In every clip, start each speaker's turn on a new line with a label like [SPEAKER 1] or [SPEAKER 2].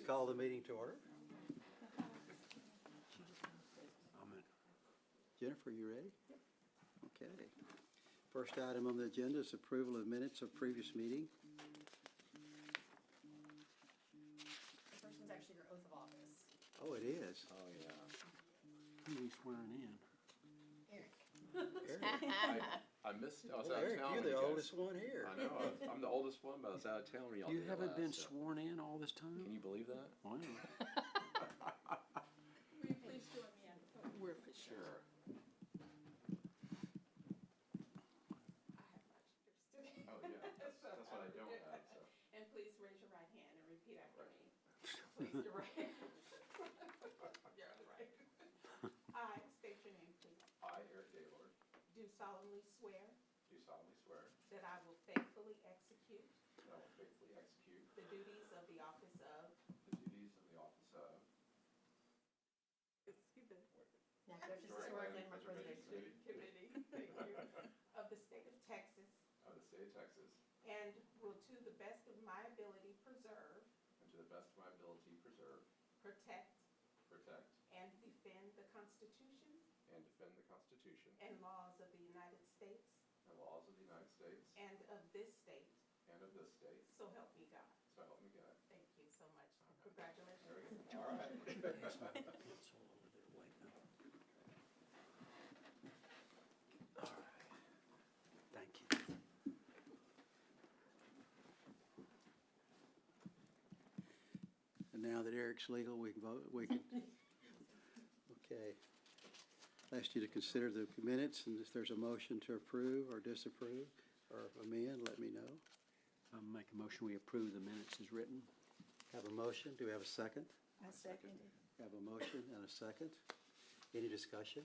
[SPEAKER 1] call the meeting to order. Jennifer, you ready? Okay. First item on the agenda is approval of minutes of previous meeting.
[SPEAKER 2] The first one's actually your oath of office.
[SPEAKER 1] Oh, it is.
[SPEAKER 3] Oh, yeah.
[SPEAKER 4] Who are we swearing in?
[SPEAKER 2] Eric.
[SPEAKER 1] Eric.
[SPEAKER 3] I missed, I was
[SPEAKER 1] Well,
[SPEAKER 3] out of
[SPEAKER 1] Eric,
[SPEAKER 3] town.
[SPEAKER 1] you're
[SPEAKER 3] when
[SPEAKER 1] the
[SPEAKER 3] you guys-
[SPEAKER 1] oldest one here.
[SPEAKER 3] I know, I'm the oldest one, but I was out of town when y'all
[SPEAKER 4] You
[SPEAKER 3] did it
[SPEAKER 4] haven't been
[SPEAKER 3] last, so-
[SPEAKER 4] sworn in all this time?
[SPEAKER 3] Can you believe that?
[SPEAKER 4] Wow.
[SPEAKER 5] Will you please join me at the podium?
[SPEAKER 4] We're for sure.
[SPEAKER 5] I have my cheaters today.
[SPEAKER 3] Oh, yeah, that's what I don't have, so.
[SPEAKER 5] And please raise your right hand and repeat after me. Please, your right hand. You're on the right. I state your name, please.
[SPEAKER 3] I, Eric Gaylord,
[SPEAKER 5] Do solemnly swear
[SPEAKER 3] do solemnly swear
[SPEAKER 5] that I will faithfully execute
[SPEAKER 3] that I will faithfully execute
[SPEAKER 5] the duties of the office of,
[SPEAKER 3] the duties of the office of
[SPEAKER 5] excuse me,
[SPEAKER 2] Nacogdoches Historic Landmark Preservation
[SPEAKER 5] Committee, thank you, of the state of Texas,
[SPEAKER 3] of the state of Texas,
[SPEAKER 5] and will to the best of my ability preserve,
[SPEAKER 3] and to the best of my ability preserve,
[SPEAKER 5] protect,
[SPEAKER 3] protect,
[SPEAKER 5] and defend the Constitution
[SPEAKER 3] and defend the Constitution
[SPEAKER 5] and laws of the United States
[SPEAKER 3] and laws of the United States
[SPEAKER 5] and of this state,
[SPEAKER 3] and of this state,
[SPEAKER 5] so help me God.
[SPEAKER 3] so help me God.
[SPEAKER 5] Thank you so much.
[SPEAKER 3] There
[SPEAKER 5] Congratulations.
[SPEAKER 3] we go. All right.
[SPEAKER 4] Pass my pencil over there, wait, no. All right. Thank you.
[SPEAKER 1] And now that Eric's legal, we can vote, we can. Okay. Asked you to consider the minutes, and if there's a motion to approve or disapprove or amend, let me know.
[SPEAKER 4] I'll make a motion, we approve the minutes as written.
[SPEAKER 1] Have a motion, do we have a second?
[SPEAKER 2] I seconded.
[SPEAKER 1] Have a motion and a second. Any discussion?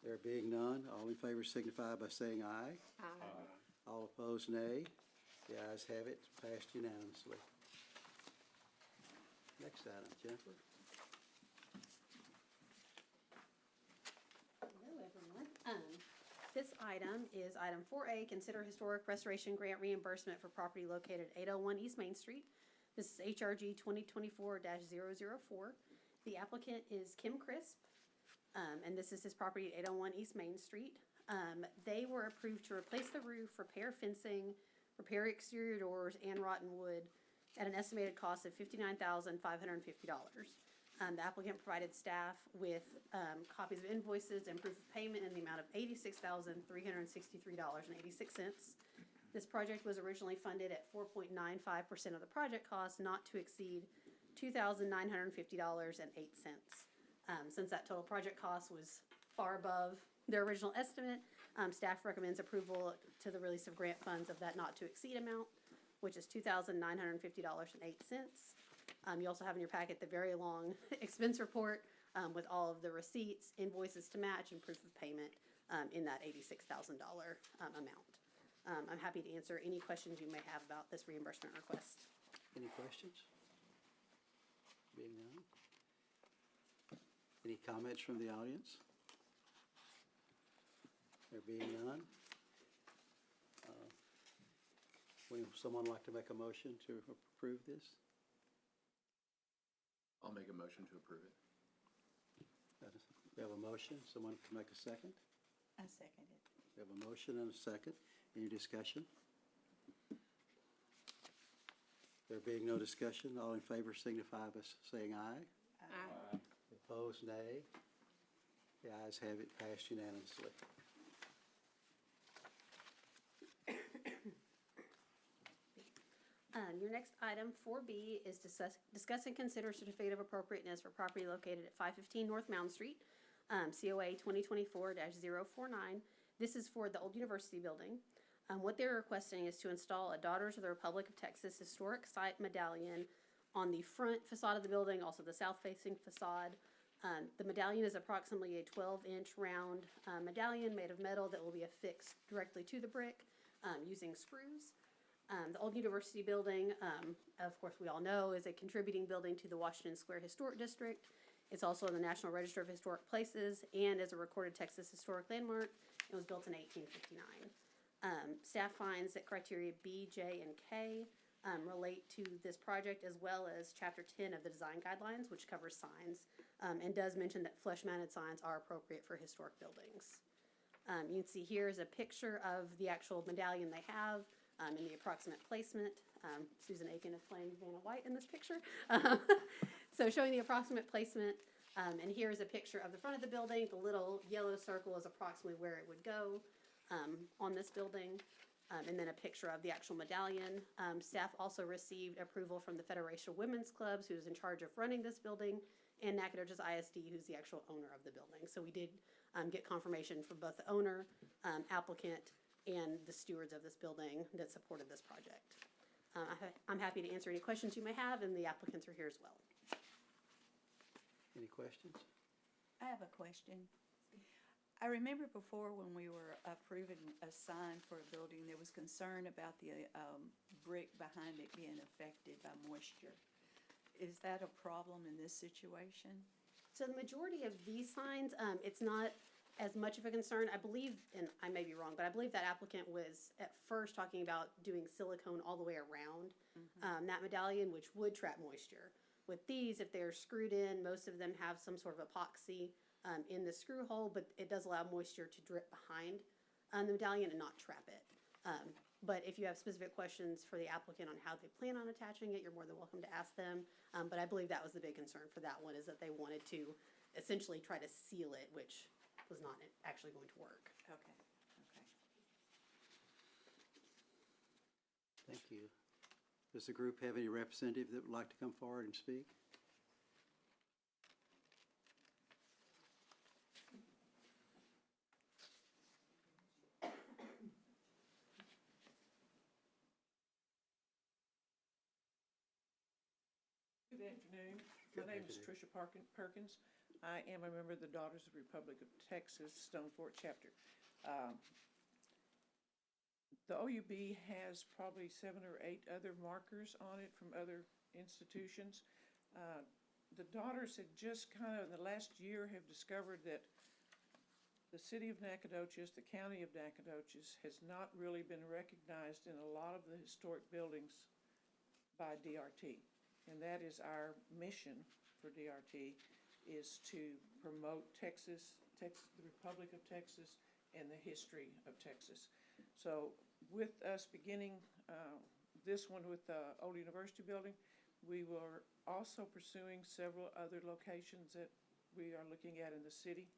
[SPEAKER 1] There being none, all in favor signify by saying aye.
[SPEAKER 2] Aye.
[SPEAKER 1] All opposed, nay. The ayes have it, passed unanimously. Next item, Jennifer.
[SPEAKER 2] Hello, everyone. This item is item 4A, consider historic restoration grant reimbursement for property located at 801 East Main Street. This is HRG 2024-004. The applicant is Kim Crisp, and this is his property at 801 East Main Street. They were approved to replace the roof, repair fencing, repair exterior doors, and rotten wood at an estimated cost of $59,550. The applicant provided staff with copies of invoices and proof of payment in the amount of $86,363.86. This project was originally funded at 4.95% of the project cost, not to exceed $2,950.08. Since that total project cost was far above their original estimate, staff recommends approval to the release of grant funds of that not to exceed amount, which is $2,950.08. You also have in your packet the very long expense report with all of the receipts, invoices to match, and proof of payment in that $86,000 amount. I'm happy to answer any questions you may have about this reimbursement request.
[SPEAKER 1] Any questions? Being none? Any comments from the audience? There being none? Would someone like to make a motion to approve this?
[SPEAKER 3] I'll make a motion to approve it.
[SPEAKER 1] We have a motion. Someone can make a second?
[SPEAKER 2] I second it.
[SPEAKER 1] We have a motion and a second. Any discussion? There being no discussion, all in favor signify by saying aye.
[SPEAKER 2] Aye.
[SPEAKER 1] Opposed, nay. The ayes have it, passed unanimously.
[SPEAKER 2] Your next item, 4B, is discuss and consider certificate of appropriateness for property located at 515 North Mound Street, COA 2024-049. This is for the old university building. What they're requesting is to install a Daughters of the Republic of Texas historic site medallion on the front facade of the building, also the south-facing facade. The medallion is approximately a 12-inch round medallion made of metal that will be affixed directly to the brick using screws. The old university building, of course we all know, is a contributing building to the Washington Square Historic District. It's also in the National Register of Historic Places and is a recorded Texas historic landmark. It was built in 1859. Staff finds that criteria B, J, and K relate to this project, as well as Chapter 10 of the design guidelines, which covers signs, and does mention that flush-mounted signs are appropriate for historic buildings. You can see here is a picture of the actual medallion they have, and the approximate placement. Susan Aiken is playing Vanna White in this picture. So showing the approximate placement, and here is a picture of the front of the building. The little yellow circle is approximately where it would go on this building. And then a picture of the actual medallion. Staff also received approval from the Federation of Women's Clubs, who's in charge of running this building, and Nacogdoches ISD, who's the actual owner of the building. So we did get confirmation from both the owner, applicant, and the stewards of this building that supported this project. I'm happy to answer any questions you may have, and the applicants are here as well.
[SPEAKER 1] Any questions?
[SPEAKER 6] I have a question. I remember before when we were approving a sign for a building, there was concern about the brick behind it being affected by moisture. Is that a problem in this situation?
[SPEAKER 2] So the majority of these signs, it's not as much of a concern. I believe, and I may be wrong, but I believe that applicant was at first talking about doing silicone all the way around that medallion, which would trap moisture. With these, if they're screwed in, most of them have some sort of epoxy in the screw hole, but it does allow moisture to drip behind the medallion and not trap it. But if you have specific questions for the applicant on how they plan on attaching it, you're more than welcome to ask them. But I believe that was the big concern for that one, is that they wanted to essentially try to seal it, which was not actually going to work.
[SPEAKER 6] Okay.
[SPEAKER 1] Thank you. Does the group have any representative that would like to come forward and speak?
[SPEAKER 5] Good afternoon.
[SPEAKER 1] Good
[SPEAKER 5] My name is
[SPEAKER 1] afternoon.
[SPEAKER 5] Tricia Perkins. I am a member of the Daughters of the Republic of Texas, Stone Fort chapter. The OUB has probably 7 or 8 other markers on it from other institutions. The Daughters had just kind of in the last year have discovered that the city of Nacogdoches, the county of Nacogdoches, has not really been recognized in a lot of the historic buildings by DRT. And that is our mission for DRT, is to promote Texas, the Republic of Texas, and the history of Texas. So with us beginning this one with the Old University building, we were also pursuing several other locations that we are looking at in the city,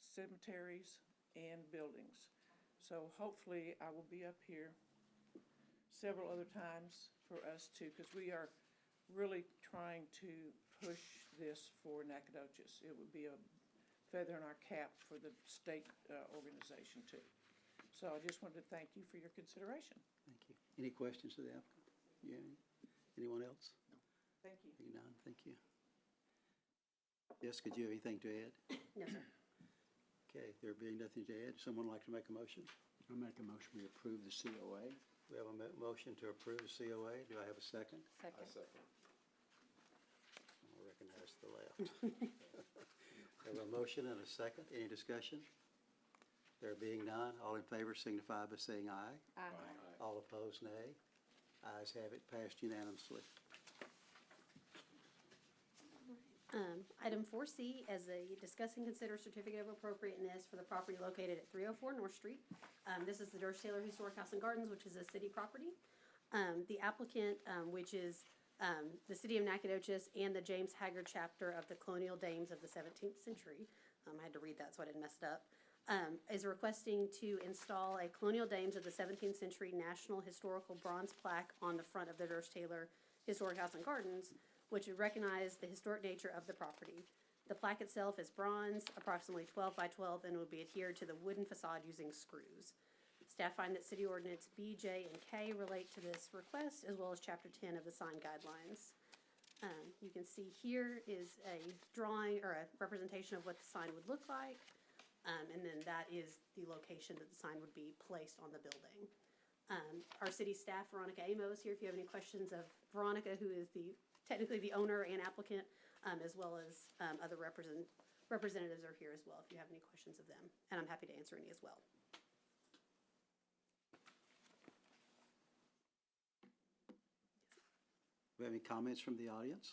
[SPEAKER 5] cemeteries and buildings. So hopefully I will be up here several other times for us to, because we are really trying to push this for Nacogdoches. It would be a feather in our cap for the state organization too. So I just wanted to thank you for your consideration.
[SPEAKER 1] Thank you. Any questions to the applicant? Yeah. Anyone else?
[SPEAKER 5] Thank you.
[SPEAKER 1] Seeing none, thank you. Yes, could you have anything to add?
[SPEAKER 2] No, sir.
[SPEAKER 1] Okay, there being nothing to add, someone like to make a motion?
[SPEAKER 4] I'll make a motion we approve the COA.
[SPEAKER 1] We have a motion to approve the COA. Do I have a second?
[SPEAKER 3] I second.
[SPEAKER 1] I'll recognize the left. We have a motion and a second. Any discussion? There being none, all in favor signify by saying aye.
[SPEAKER 3] Aye.
[SPEAKER 1] All opposed, nay. Ayes have it, passed unanimously.
[SPEAKER 2] Item 4C is a discuss and consider certificate of appropriateness for the property located at 304 North Street. This is the Durst Taylor Historic House and Gardens, which is a city property. The applicant, which is the city of Nacogdoches and the James Haggard chapter of the Colonial Dames of the 17th century, I had to read that so I didn't mess it up, is requesting to install a Colonial Dames of the 17th century National Historical Bronze plaque on the front of the Durst Taylor Historic House and Gardens, which would recognize the historic nature of the property. The plaque itself is bronze, approximately 12 by 12, and would be adhered to the wooden facade using screws. Staff find that City Ordinance B, J, and K relate to this request, as well as Chapter 10 of the sign guidelines. You can see here is a drawing or a representation of what the sign would look like, and then that is the location that the sign would be placed on the building. Our city staff, Veronica Amo, is here if you have any questions of Veronica, who is technically the owner and applicant, as well as other representatives are here as well if you have any questions of them, and I'm happy to answer any as well.
[SPEAKER 1] we have any comments from the audience?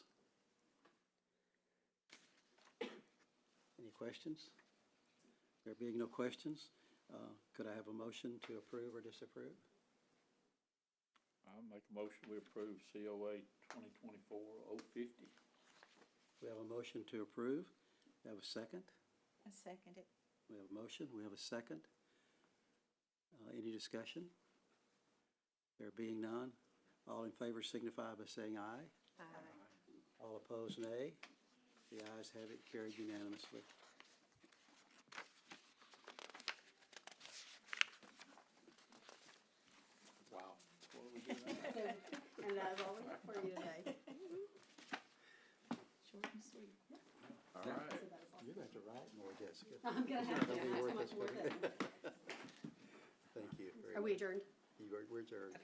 [SPEAKER 1] Any questions? There being no questions, could I have a motion to approve or disapprove?
[SPEAKER 7] I'll make a motion, we approve COA 2024-050.
[SPEAKER 1] We have a motion to approve. We have a second.
[SPEAKER 6] I second it.
[SPEAKER 1] We have a motion. We have a second. Any discussion? There being none, all in favor signify by saying aye.
[SPEAKER 6] Aye.
[SPEAKER 1] All opposed, nay. The ayes have it, carried unanimously.
[SPEAKER 7] Wow. What do we do now?
[SPEAKER 2] And that is all we have for you today.
[SPEAKER 6] Short and sweet.
[SPEAKER 3] All right.
[SPEAKER 1] You're going to have to write more, Jessica.
[SPEAKER 2] I'm gonna have to,
[SPEAKER 1] That'll be
[SPEAKER 2] that's
[SPEAKER 1] worth
[SPEAKER 2] how much
[SPEAKER 1] it.
[SPEAKER 2] work it is.
[SPEAKER 1] Thank you very
[SPEAKER 2] Are we
[SPEAKER 1] much.
[SPEAKER 2] adjourned?
[SPEAKER 1] We're adjourned.